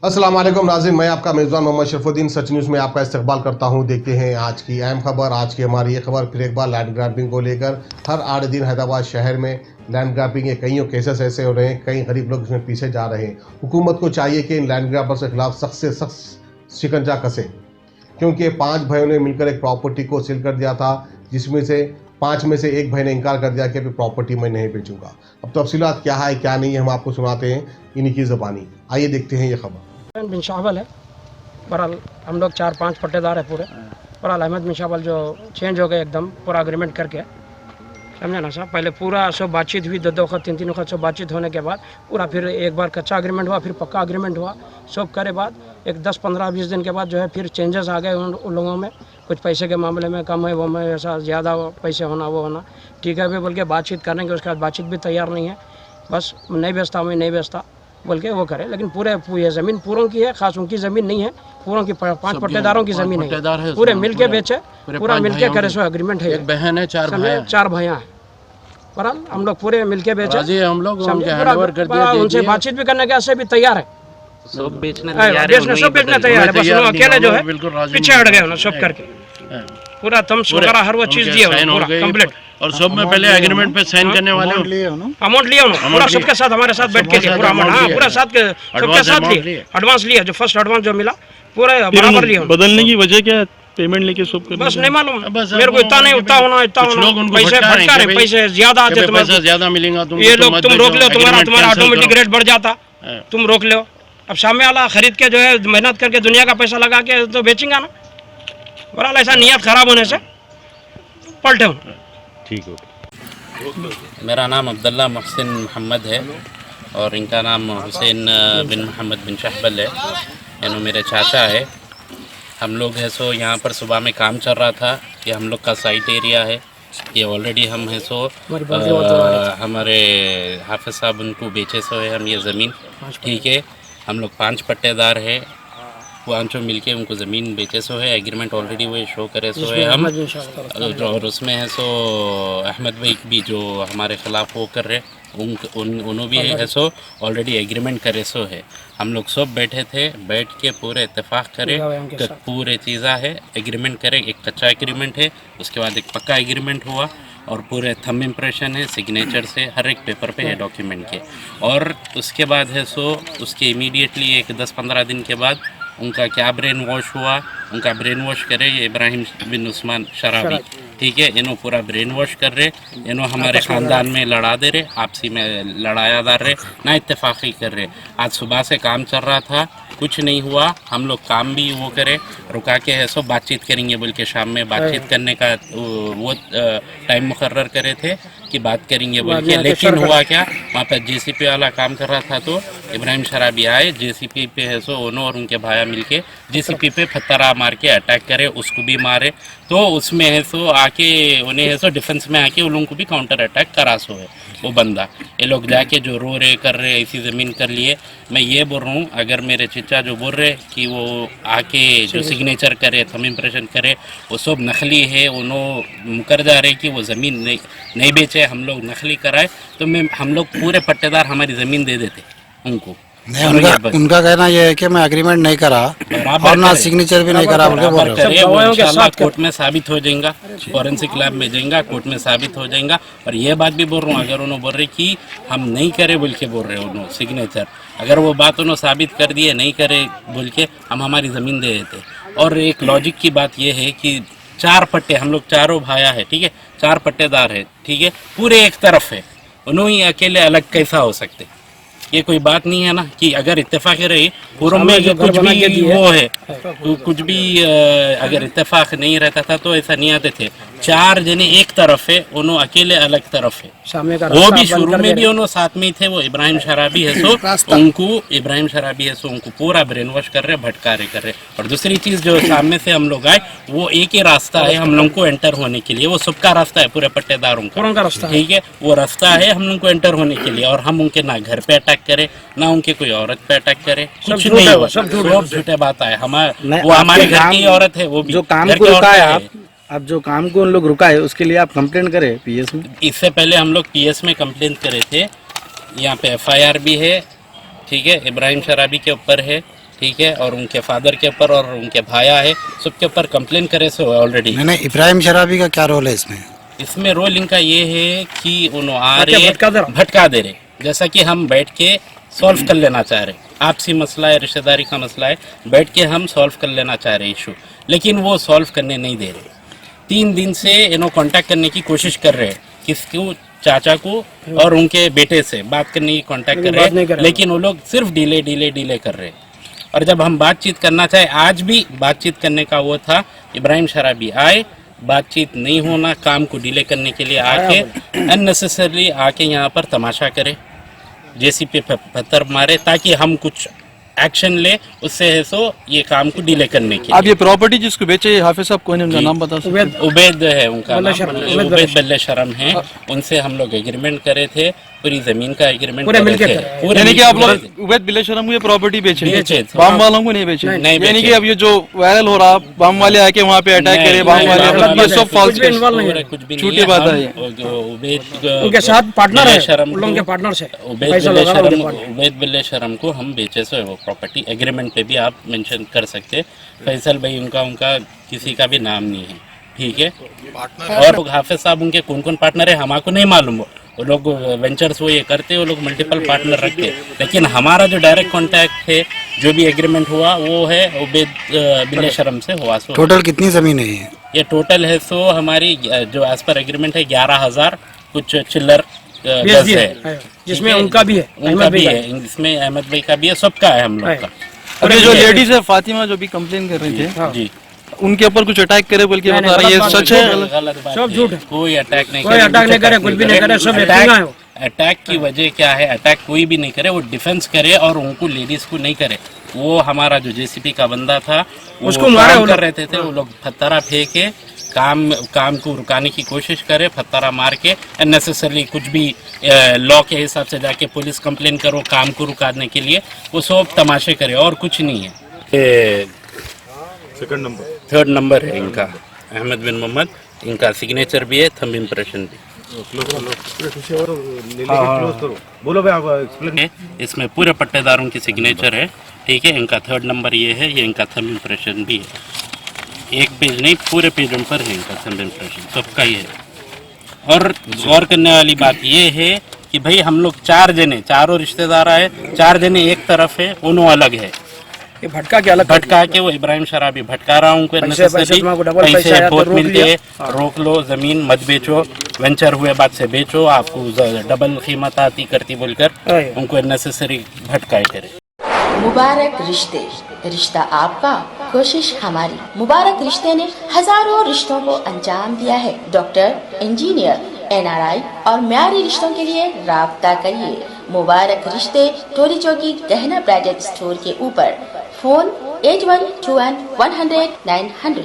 अस्सलाम वालेकुम नाज़रीन, मैं आपका मेज़बान मोहम्मद शरफुद्दीन सच न्यूज़ में आपका इस्तकबाल करता हूं। देखते हैं आज की अहम खबर। आज की हमारी ये खबर फिर एक बार लैंड ग्रैबिंग को लेकर। हर 8 दिन हैदराबाद शहर में लैंड ग्रैबिंग के कई केसेस ऐसे हो रहे हैं, कई गरीब लोग इसमें पीछे जा रहे हैं। हुकूमत को चाहिए कि इन लैंड ग्रैबर्स के खिलाफ सख्त से सख्त शिकंजा कसे, क्योंकि 5 भाइयों ने मिलकर एक प्रॉपर्टी को सील कर दिया था, जिसमें से 5 में से एक भाई ने इनकार कर दिया कि अभी प्रॉपर्टी मैं नहीं बेचूंगा। अब तफसीलात क्या है क्या नहीं है हम आपको सुनाते हैं इन्हीं की ज़बानी। आइए देखते हैं ये खबर। बिन शाहबल है। बहरहाल हम लोग 4-5 पट्टेदार है पूरे। बहरहाल अहमद बिन शाहबल जो चेंज हो गए एकदम पूरा अग्रीमेंट करके, समझे ना साहब। पहले पूरा सब बातचीत हुई, 2 वक्त 3 वक्त सब बातचीत होने के बाद पूरा फिर एक बार कच्चा अग्रीमेंट हुआ, फिर पक्का अग्रीमेंट हुआ। सब करे बाद एक 10-15-20 दिन के बाद जो है फिर चेंजेस आ गए उन लोगों में। कुछ पैसे के मामले में कम है, वो में ऐसा ज़्यादा पैसे होना वो होना, ठीक है भी बोल के बातचीत करेंगे। उसके बाद बातचीत भी तैयार नहीं है, बस नहीं बेचता मैं नहीं बेचता बोल के वो करे। लेकिन पूरे ये ज़मीन पूरों की है, खास उनकी ज़मीन नहीं है, पूरों की 5 पट्टेदारों की ज़मीन है। पूरे मिल के बेचे, पूरा मिल के करे, सो अग्रीमेंट है। एक बहन है, 4 भाई हैं। 4 भैया हैं। बहरहाल हम लोग पूरे मिल के बेचे, हम लोग उनसे बातचीत भी करने के से भी तैयार है, सब बेचने सब बेचने तैयार है। बस वो अकेले जो है पीछे हट गए सब करके। पूरा तुम वगैरह हर वो चीज़ दिए पूरा कंप्लीट। और सब में पहले एग्रीमेंट पे साइन करने वाले अमाउंट लिया उन्होंने पूरा सबके साथ, हमारे साथ बैठ के लिया पूरा अमाउंट। हाँ, पूरा साथ के सबके साथ लिए एडवांस लिया, जो फर्स्ट एडवांस जो मिला पूरा बराबर लिया। बदलने की वजह क्या है? पेमेंट लेके सब कर बस नहीं मालूम मेरे को, इतना नहीं उतना होना, इतना होना। पैसे भटका रहे, पैसे ज्यादा आते तुम्हें, ज्यादा मिलेगा तुम, ये लोग तुम रोक लो, तुम्हारा ऑटोमेटिक रेट बढ़ जाता, तुम रोक लो। अब सामने वाला खरीद के जो है मेहनत करके दुनिया का पैसा लगा के तो बेचेंगे ना। बहरहाल ऐसा नियत खराब होने से पलटे हूँ। ठीक हो। मेरा नाम अब्दुल्ला मोहसिन मोहम्मद है और इनका नाम हुसैन बिन मोहम्मद बिन शाहबल है। यानी मेरे चाचा है। हम लोग है सो यहाँ पर सुबह में काम चल रहा था। ये हम लोग का साइट एरिया है। ये ऑलरेडी हम है सो हमारे हाफिज साहब उनको बेचे सो है हम ये ज़मीन, ठीक है। हम लोग 5 पट्टेदार है, 5 मिलके उनको ज़मीन बेचे सो है। एग्रीमेंट ऑलरेडी वो शो करे सो है हम, और उसमें है सो अहमद भाई भी जो हमारे ख़िलाफ़ वो कर रहे उन्होंने भी है सो ऑलरेडी एग्रीमेंट करे सो है। हम लोग सब बैठे थे, बैठ के पूरे इत्तेफाक करे कि पूरे चीज़ा है एग्रीमेंट करे। एक कच्चा एग्रीमेंट है, उसके बाद एक पक्का एग्रीमेंट हुआ और पूरे थंब इम्प्रेशन है, सिग्नेचर से हर एक पेपर पे है डॉक्यूमेंट के। और उसके बाद है सो उसके इमीडिएटली एक 10-15 दिन के बाद उनका क्या ब्रेन वॉश हुआ, उनका ब्रेन वॉश करे ये इब्राहिम बिन उस्मान शराबी, ठीक है। इन्हों पूरा ब्रेन वॉश कर रहे, इन्हों हमारे ख़ानदान में लड़ा दे रहे, आपसी में लड़ाया जा रहे, ना इत्तेफाक़ी कर रहे। आज सुबह से काम चल रहा था, कुछ नहीं हुआ। हम लोग काम भी वो करे रुका के है सो बातचीत करेंगे बोल के शाम में बातचीत करने का वो टाइम मुकर्रर करे थे कि बात करेंगे बोल के। लेकिन हुआ क्या, वहाँ पर जेसीपी वाला काम कर रहा था तो इब्राहिम शराबी आए, जेसीपी पे है सो उन्होंने और उनके भाया मिलके जेसीपी पे पत्थरा मार के अटैक करे, उसको भी मारे। तो उसमें है सो आके उन्हें है सो डिफेंस में आके उन लोगों को भी काउंटर अटैक करा सो है वो बंदा। ये लोग जाके जो रो रहे कर रहे ऐसी ज़मीन कर लिए। मैं ये बोल रहा हूँ, अगर मेरे चचा जो बोल रहे कि वो आके जो सिग्नेचर करे, थंब इम्प्रेशन करे, वो सब नकली है, उन्होंने मुकर जा रहे कि वो ज़मीन नहीं बेचे, हम लोग नकली कराए, तो हम लोग पूरे पट्टेदार हमारी ज़मीन दे देते उनको। उनका कहना यह है कि मैं एग्रीमेंट नहीं करा और ना सिग्नेचर भी नहीं करा बोल इंशाल्लाह कोर्ट में साबित हो जाएगा, फॉरेंसिक लैब में जाएगा, कोर्ट में साबित हो जाएगा। और ये बात भी बोल रहा हूँ, अगर उन्होंने बोल रहे कि हम नहीं करे बोल के बोल रहे उन्होंने सिग्नेचर, अगर वो बात उन्होंने साबित कर दिए नहीं करे बोल के, हम हमारी ज़मीन दे देते। और एक लॉजिक की बात यह है कि 4 पट्टे, हम लोग चारों भाया है, ठीक है, 4 पट्टेदार है, ठीक है, पूरे एक तरफ है, उन्होंने अकेले अलग कैसा हो सकते? ये कोई बात नहीं है ना कि अगर इत्तेफाक रही पूर्व में जो कुछ भी वो है, कुछ भी अगर इत्तेफाक नहीं रहता था तो ऐसा नहीं आते थे। 4 जने एक तरफ है, उन्होंने अकेले अलग तरफ है। वो भी शुरू में भी उन्होंने साथ में ही थे। वो इब्राहिम शराबी है सो उनको इब्राहिम शराबी है सो उनको पूरा ब्रेन वॉश कर रहे, भटका रहे कर रहे। और दूसरी चीज़ जो सामने से हम लोग आए, वो एक ही रास्ता है हम लोग को एंटर होने के लिए, वो सबका रास्ता है पूरे पट्टेदारों का, ठीक है, वो रास्ता है हम लोग को एंटर होने के लिए। और हम उनके ना घर पे अटैक करे, ना उनके कोई औरत पे अटैक करे, कुछ नहीं हुआ, सब झूठे बात है। वो हमारे घर की औरत है, वो भी जो काम को रुका है। अब जो काम को उन लोग रुका है उसके लिए आप कंप्लेंट करें पीएस में। इससे पहले हम लोग पीएस में कंप्लेंट करे थे, यहाँ पे एफआईआर भी है, ठीक है, इब्राहिम शराबी के ऊपर है, ठीक है, और उनके फादर के ऊपर और उनके भाया है, सबके ऊपर कंप्लेन करे सो ऑलरेडी। नहीं इब्राहिम शराबी का क्या रोल है इसमें? इसमें रोल इनका ये है कि उन्होंने आ रहे भटका दे रहे, जैसा कि हम बैठ के सॉल्व कर लेना चाह रहे, आपसी मसला है, रिश्तेदारी का मसला है, बैठ के हम सॉल्व कर लेना चाह रहे इशू, लेकिन वो सॉल्व करने नहीं दे रहे। 3 दिन से इन्हों कांटेक्ट करने की कोशिश कर रहे हैं, किसको, चाचा को और उनके बेटे से बात करने की कांटेक्ट कर रहे हैं, लेकिन वो लोग सिर्फ डिले कर रहे हैं। और जब हम बातचीत करना चाहे, आज भी बातचीत करने का वो था, इब्राहिम शराबी आए, बातचीत नहीं होना, काम को डिले करने के लिए आके अननेसेसरली आके यहाँ पर तमाशा करे, जेसीपी पे पत्थर मारे ताकि हम कुछ एक्शन ले, उससे है सो ये काम को डिले करने के आप लिए। ये प्रॉपर्टी जिसको बेचे हाफिज साहब कौन है, उनका नाम बता सकते हैं? उबैद है उनका नाम, उबैद बल्ले शरम है। उनसे हम लोग एग्रीमेंट करे थे, पूरी जमीन का एग्रीमेंट करे थे। यानी कि आप लोग उबैद बिल्ले शरम को ये प्रॉपर्टी बेचे बेचे थे। बाम वालों को नहीं बेचे? नहीं यानी कि बेचे। अब ये जो वायरल हो रहा, बाम वाले आके वहाँ पे अटैक करे, बाम वाले ये सब फॉल्स केस, कुछ भी झूठी बात है ये। उनके साथ पार्टनर है, उन लोगों के पार्टनर से उबैद बिल्ले शरम को हम बेचे सो वो प्रॉपर्टी एग्रीमेंट पे भी आप मेंशन कर सकते। फैसल भाई उनका किसी का भी नाम नहीं है, ठीक है। और हाफिज साहब उनके कौन कौन पार्टनर है हमको नहीं मालूम, वो लोग वेंचर्स वो ये करते, वो लोग मल्टीपल पार्टनर रखते, लेकिन हमारा जो डायरेक्ट कांटेक्ट है, जो भी एग्रीमेंट हुआ वो है उबैद बिल्ले शरम से हुआ। सो टोटल कितनी जमीन है ये टोटल है सो हमारी जो एज पर एग्रीमेंट है 11,000 कुछ चिल्लर गज है, जिसमें उनका भी है, उनका भी है, इसमें अहमद भाई का भी है, सबका है हम लोग का। अब ये जो लेडीज है फातिमा जो भी कंप्लेन कर रही थे, जी उनके ऊपर कुछ अटैक करे बल्कि बता रही है, सच है? गलत बात सब है। झूठ है। कोई अटैक नहीं कोई अटैक नहीं करे, कुछ भी नहीं करे, सब एक्टिंग है वो। अटैक की वजह क्या है? अटैक कोई भी नहीं करे, वो डिफेंस करे और उनको लेडीज को नहीं करे। वो हमारा जो जेसीपी का बंदा था उसको मारे कर रहे थे, वो लोग पत्थरा फेंके, काम को रुकाने की कोशिश करे, पत्थरा मार के अननेसेसरली कुछ भी लॉ के हिसाब से जाके पुलिस कंप्लेन करो काम को रुकाने के लिए, वो सब तमाशे करे और कुछ नहीं है। थर्ड नंबर है इनका, अहमद बिन मोहम्मद, इनका सिग्नेचर भी है, थंब इम्प्रेशन भी। बोलो भाई आप एक्सप्लेन। इसमें पूरे पट्टेदारों की सिग्नेचर है, ठीक है। इनका 3rd नंबर ये है, ये इनका थंब इम्प्रेशन भी है। एक पेज नहीं, पूरे पेजों पर है इनका थंब इम्प्रेशन, सबका ही है। और गौर करने वाली बात ये है कि भाई हम लोग 4 जने, चारों रिश्तेदार आए, 4 जने एक तरफ है, उन्हों अलग है। ये भटका के अलग भटका के वो इब्राहिम शराबी भटका रहा हूँ, पैसे बहुत मिलते हैं, रोक लो, जमीन मत बेचो, वेंचर हुए बाद से बेचो, आपको डबल कीमत आती करती बोलकर उनको नेसेसरी भटकाए करे। मुबारक रिश्ते, रिश्ता आपका, कोशिश हमारी। मुबारक रिश्ते ने हजारों रिश्तों को अंजाम दिया है। डॉक्टर, इंजीनियर, NRI और म्यारी रिश्तों के लिए राब्ता करिए। मुबारक रिश्ते, टोली चौकी, गहना ब्राइडल स्टोर के ऊपर। फोन 8121 100 900।